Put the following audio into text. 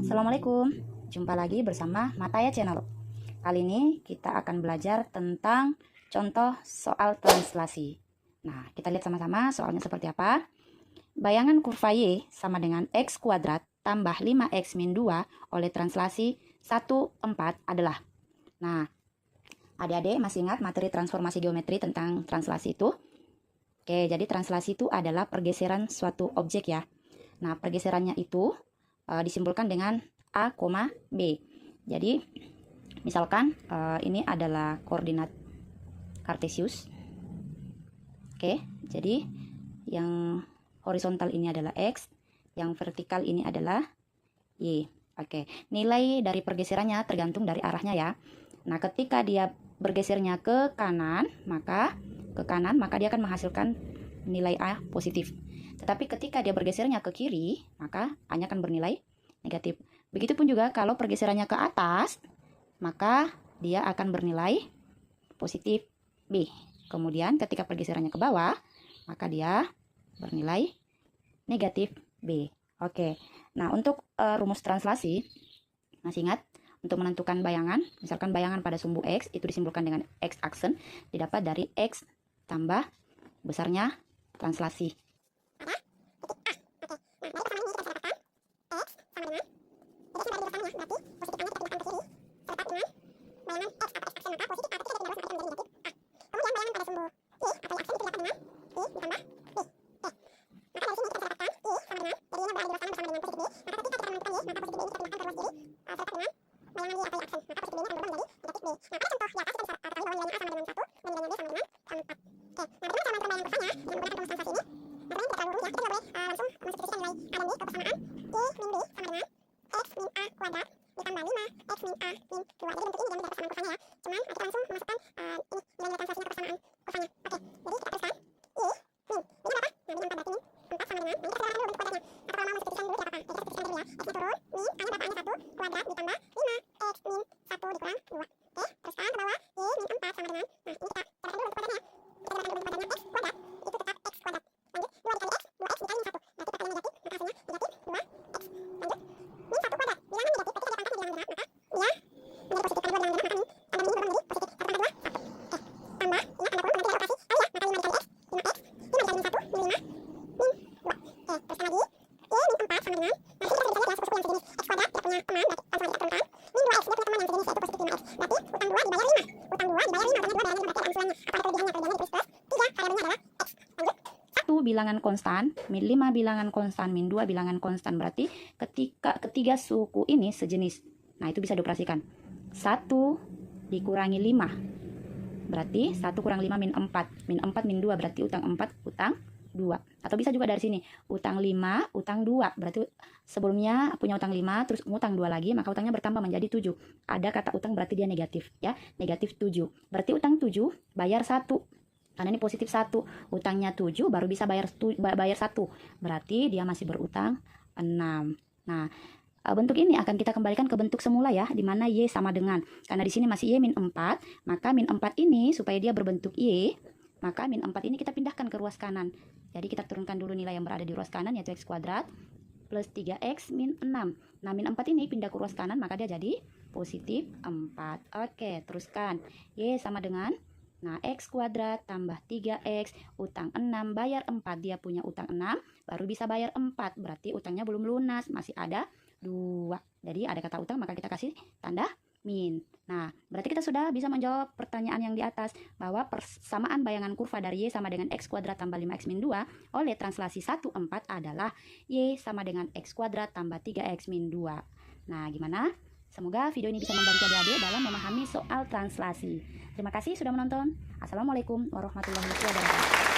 Assalamualaikum, jumpa lagi bersama Mataya Channel. Kali ini kita akan belajar tentang contoh soal translasi. Nah, kita lihat sama-sama soalnya seperti apa. Bayangan kurva Y sama dengan X kuadrat tambah 5X min 2 oleh translasi 1, 4 adalah. Nah, adik-adik masih ingat materi transformasi geometri tentang translasi itu? Oke, jadi translasi itu adalah pergeseran suatu objek ya. Nah, pergeserannya itu disimpulkan dengan A, B. Jadi misalkan ini adalah koordinat kartesius. Oke, jadi yang horizontal ini adalah X, yang vertikal ini adalah Y. Oke, nilai dari pergeserannya tergantung dari arahnya ya. Nah, ketika dia bergesernya ke kanan, maka dia akan menghasilkan nilai A positif. Tetapi ketika dia bergesernya ke kiri, maka A-nya akan bernilai negatif. Begitupun juga kalau pergeserannya ke atas, maka dia akan bernilai positif B. Kemudian ketika pergeserannya ke bawah, maka dia bernilai negatif B. Oke. Nah, untuk rumus translasi, masih ingat? Untuk menentukan bayangan, misalkan bayangan pada sumbu X itu disimpulkan dengan X aksen, didapat dari X tambah besarnya translasi. Bilangan konstan, min 5 bilangan konstan, min 2 bilangan konstan, berarti ketika ketiga suku ini sejenis. Nah, itu bisa dioperasikan. 1 dikurangi 5 berarti 1 kurang 5 min 4. Min 4 min 2 berarti utang 4 utang 2. Atau bisa juga dari sini, utang 5 utang 2. Berarti sebelumnya punya utang 5 terus utang 2 lagi, maka utangnya bertambah menjadi 7. Ada kata utang berarti dia negatif ya, negatif 7. Berarti utang 7 bayar 1. Karena ini positif 1, utangnya 7 baru bisa bayar 1, berarti dia masih berutang 6. Nah, bentuk ini akan kita kembalikan ke bentuk semula ya, di mana Y sama dengan, karena di sini masih Y min 4, maka min 4 ini supaya dia berbentuk Y, maka min 4 ini kita pindahkan ke ruas kanan. Jadi kita turunkan dulu nilai yang berada di ruas kanan, yaitu X kuadrat plus 3X min 6. Nah, min 4 ini pindah ke ruas kanan, maka dia jadi positif 4. Oke, teruskan. Y sama dengan, nah, X kuadrat tambah 3X, utang 6, bayar 4, dia punya utang 6, baru bisa bayar 4, berarti utangnya belum lunas, masih ada 2. Jadi ada kata utang, maka kita kasih tanda min. Nah, berarti kita sudah bisa menjawab pertanyaan yang di atas, bahwa persamaan bayangan kurva dari Y sama dengan X kuadrat tambah 5X min 2 oleh translasi 1, 4 adalah Y sama dengan X kuadrat tambah 3X min 2. Nah, gimana? Semoga video ini bisa membantu adik-adik dalam memahami soal translasi. Terima kasih sudah menonton. Assalamualaikum warahmatullahi wabarakatuh.